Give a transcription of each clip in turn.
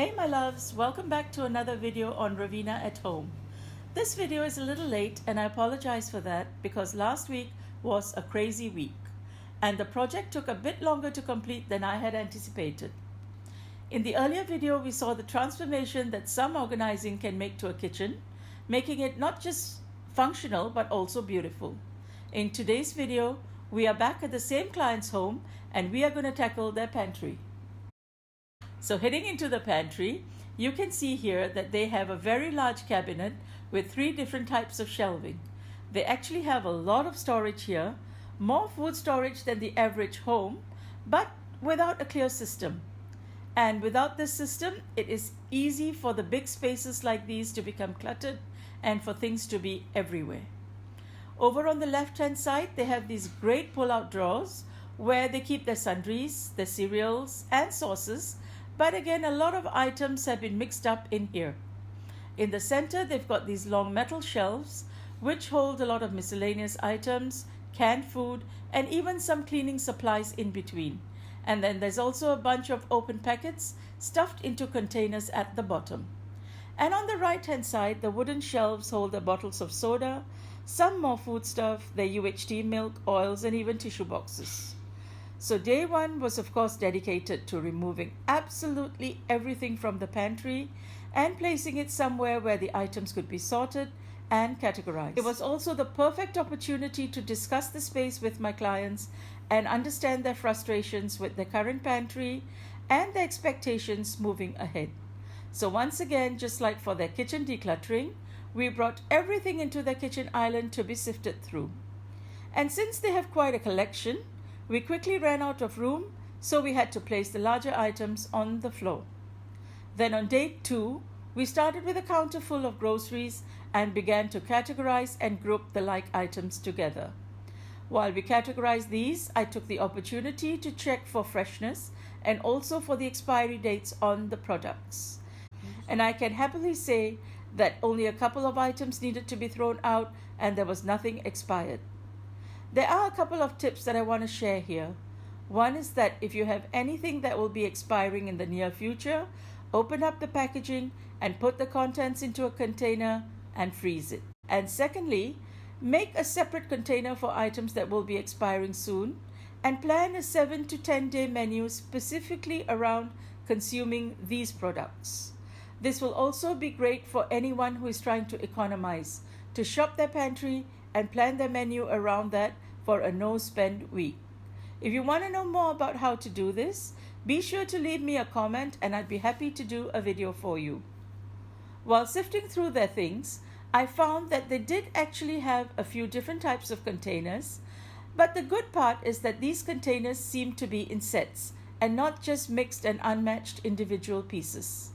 Hey my loves, welcome back to another video on Ravina at home. This video is a little late and I apologize for that because last week was a crazy week and the project took a bit longer to complete than I had anticipated. In the earlier video we saw the transformation that some organizing can make to a kitchen, making it not just functional but also beautiful. In today's video we are back at the same client's home and we are going to tackle their pantry. So heading into the pantry, you can see here that they have a very large cabinet with 3 different types of shelving. They actually have a lot of storage here, more food storage than the average home, but without a clear system. And without this system, it is easy for the big spaces like these to become cluttered and for things to be everywhere. Over on the left-hand side, they have these great pull-out drawers where they keep their sundries, their cereals and sauces. But again, a lot of items have been mixed up in here. In the center, they've got these long metal shelves which hold a lot of miscellaneous items, canned food, and even some cleaning supplies in between. And then there's also a bunch of open packets stuffed into containers at the bottom. And on the right-hand side, the wooden shelves hold the bottles of soda, some more food stuff, their UHT milk, oils, and even tissue boxes. So day one was of course dedicated to removing absolutely everything from the pantry and placing it somewhere where the items could be sorted and categorized. It was also the perfect opportunity to discuss the space with my clients and understand their frustrations with their current pantry and their expectations moving ahead. So once again, just like for their kitchen decluttering, we brought everything into their kitchen island to be sifted through. And since they have quite a collection, we quickly ran out of room, so we had to place the larger items on the floor. Then on day 2, we started with a counter full of groceries and began to categorize and group the like items together. While we categorized these, I took the opportunity to check for freshness and also for the expiry dates on the products. And I can happily say that only a couple of items needed to be thrown out and there was nothing expired. There are a couple of tips that I want to share here. One is that if you have anything that will be expiring in the near future, open up the packaging and put the contents into a container and freeze it. And secondly, make a separate container for items that will be expiring soon and plan a 7 to 10 day menu specifically around consuming these products. This will also be great for anyone who is trying to economize, to shop their pantry and plan their menu around that for a no-spend week. If you want to know more about how to do this, be sure to leave me a comment and I'd be happy to do a video for you. While sifting through their things, I found that they did actually have a few different types of containers, but the good part is that these containers seem to be in sets and not just mixed and unmatched individual pieces.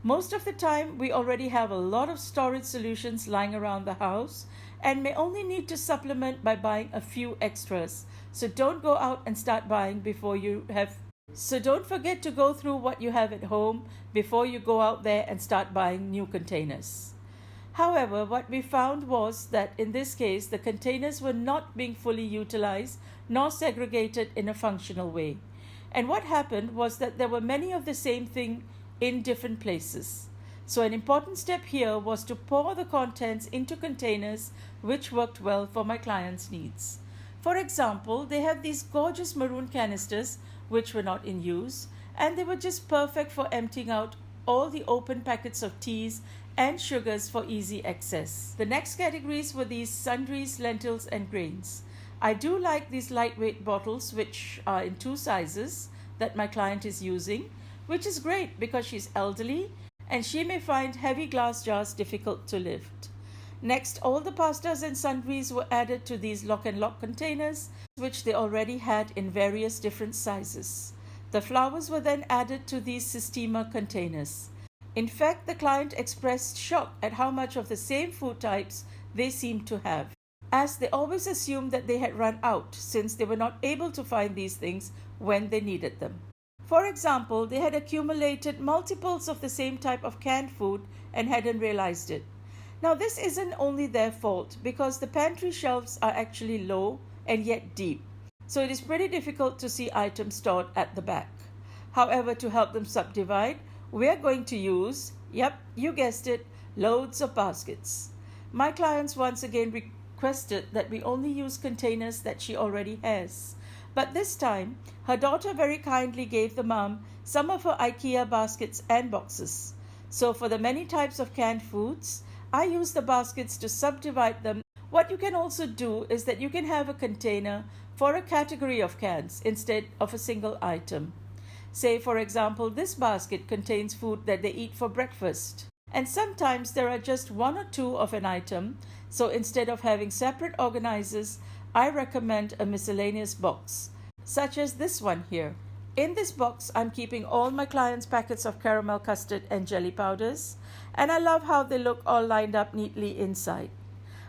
Most of the time, we already have a lot of storage solutions lying around the house and may only need to supplement by buying a few extras. So don't go out and start buying before you have. So don't forget to go through what you have at home before you go out there and start buying new containers. However, what we found was that in this case, the containers were not being fully utilized nor segregated in a functional way. And what happened was that there were many of the same thing in different places. So an important step here was to pour the contents into containers which worked well for my clients' needs. For example, they have these gorgeous maroon canisters which were not in use and they were just perfect for emptying out all the open packets of teas and sugars for easy access. The next categories were these sundries, lentils and grains. I do like these lightweight bottles which are in 2 sizes that my client is using, which is great because she's elderly and she may find heavy glass jars difficult to lift. Next, all the pastas and sundries were added to these lock and lock containers, which they already had in various different sizes. The flowers were then added to these Sistema containers. In fact, the client expressed shock at how much of the same food types they seemed to have, as they always assumed that they had run out since they were not able to find these things when they needed them. For example, they had accumulated multiples of the same type of canned food and hadn't realized it. Now this isn't only their fault because the pantry shelves are actually low and yet deep. So it is pretty difficult to see items stored at the back. However, to help them subdivide, we're going to use, yep, you guessed it, loads of baskets. My clients once again requested that we only use containers that she already has. But this time, her daughter very kindly gave the mom some of her IKEA baskets and boxes. So for the many types of canned foods, I use the baskets to subdivide them. What you can also do is that you can have a container for a category of cans instead of a single item. Say, for example, this basket contains food that they eat for breakfast. And sometimes there are just one or two of an item, so instead of having separate organizers, I recommend a miscellaneous box, such as this one here. In this box, I'm keeping all my clients' packets of caramel custard and jelly powders, and I love how they look all lined up neatly inside.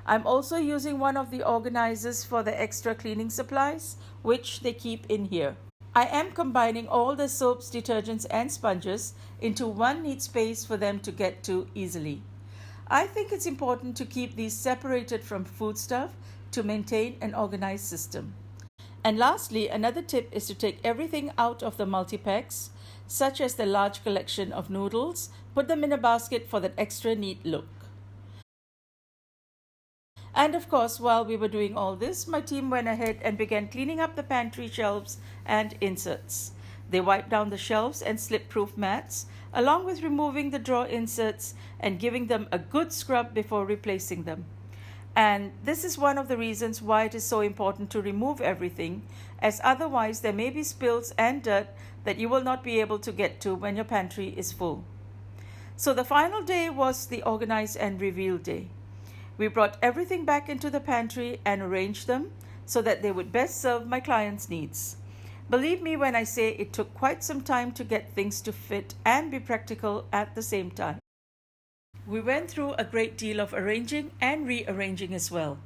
I'm also using one of the organizers for the extra cleaning supplies, which they keep in here. I am combining all the soaps, detergents, and sponges into one neat space for them to get to easily. I think it's important to keep these separated from foodstuff to maintain an organized system. And lastly, another tip is to take everything out of the multi-packs, such as the large collection of noodles, put them in a basket for that extra neat look. And of course, while we were doing all this, my team went ahead and began cleaning up the pantry shelves and inserts. They wiped down the shelves and slip-proof mats, along with removing the drawer inserts and giving them a good scrub before replacing them. And this is one of the reasons why it is so important to remove everything, as otherwise there may be spills and dirt that you will not be able to get to when your pantry is full. So the final day was the organize and reveal day. We brought everything back into the pantry and arranged them so that they would best serve my clients' needs. Believe me when I say it took quite some time to get things to fit and be practical at the same time. We went through a great deal of arranging and rearranging as well.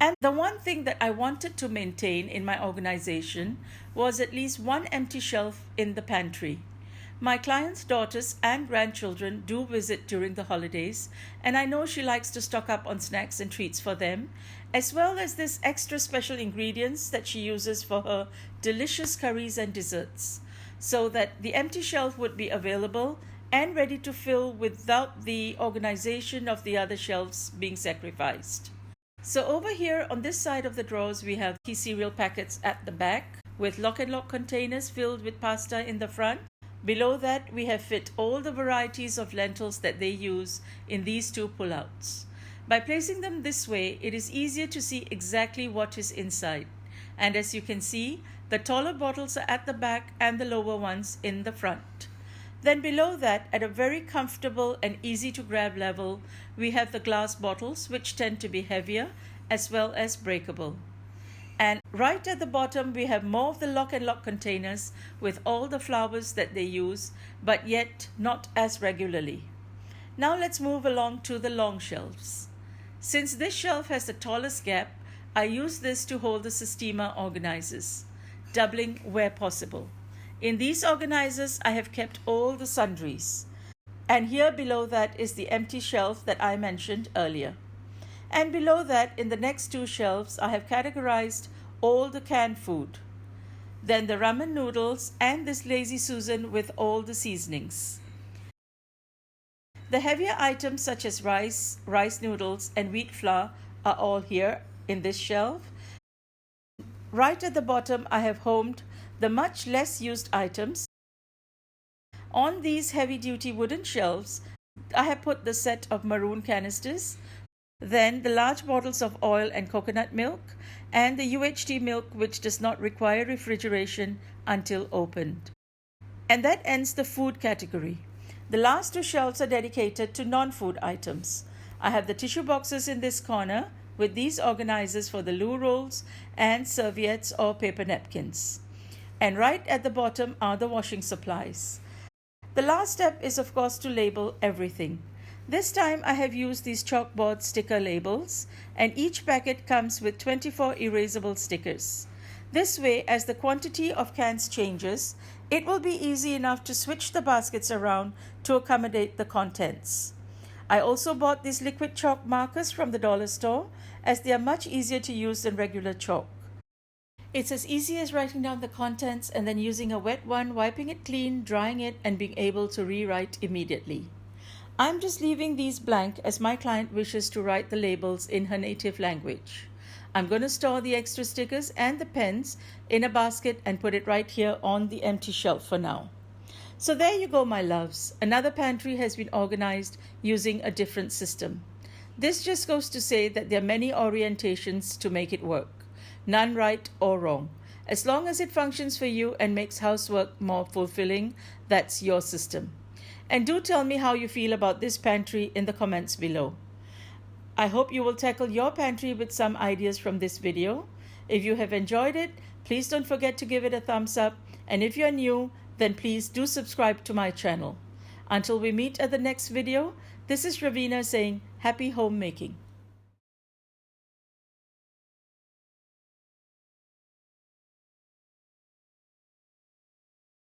And the one thing that I wanted to maintain in my organization was at least one empty shelf in the pantry. My clients' daughters and grandchildren do visit during the holidays, and I know she likes to stock up on snacks and treats for them, as well as this extra special ingredients that she uses for her delicious curries and desserts, so that the empty shelf would be available and ready to fill without the organization of the other shelves being sacrificed. So over here on this side of the drawers, we have key cereal packets at the back with lock and lock containers filled with pasta in the front. Below that, we have fit all the varieties of lentils that they use in these two pullouts. By placing them this way, it is easier to see exactly what is inside. And as you can see, the taller bottles are at the back and the lower ones in the front. Then below that, at a very comfortable and easy to grab level, we have the glass bottles, which tend to be heavier as well as breakable. And right at the bottom, we have more of the lock and lock containers with all the flowers that they use, but yet not as regularly. Now let's move along to the long shelves. Since this shelf has the tallest gap, I use this to hold the Sistema organizers, doubling where possible. In these organizers, I have kept all the sundries. And here below that is the empty shelf that I mentioned earlier. And below that, in the next two shelves, I have categorized all the canned food. Then the ramen noodles and this Lazy Susan with all the seasonings. The heavier items such as rice noodles, and wheat flour are all here in this shelf. Right at the bottom, I have homed the much less used items. On these heavy-duty wooden shelves, I have put the set of maroon canisters, then the large bottles of oil and coconut milk, and the UHT milk, which does not require refrigeration until opened. And that ends the food category. The last two shelves are dedicated to non-food items. I have the tissue boxes in this corner with these organizers for the loo rolls and serviettes or paper napkins. And right at the bottom are the washing supplies. The last step is, of course, to label everything. This time I have used these chalkboard sticker labels, and each packet comes with 24 erasable stickers. This way, as the quantity of cans changes, it will be easy enough to switch the baskets around to accommodate the contents. I also bought these liquid chalk markers from the dollar store, as they are much easier to use than regular chalk. It's as easy as writing down the contents and then using a wet one, wiping it clean, drying it, and being able to rewrite immediately. I'm just leaving these blank as my client wishes to write the labels in her native language. I'm going to store the extra stickers and the pens in a basket and put it right here on the empty shelf for now. So there you go, my loves. Another pantry has been organized using a different system. This just goes to say that there are many orientations to make it work. None right or wrong. As long as it functions for you and makes housework more fulfilling, that's your system. And do tell me how you feel about this pantry in the comments below. I hope you will tackle your pantry with some ideas from this video. If you have enjoyed it, please don't forget to give it a thumbs up. And if you're new, then please do subscribe to my channel. Until we meet at the next video, this is Ravina saying happy homemaking.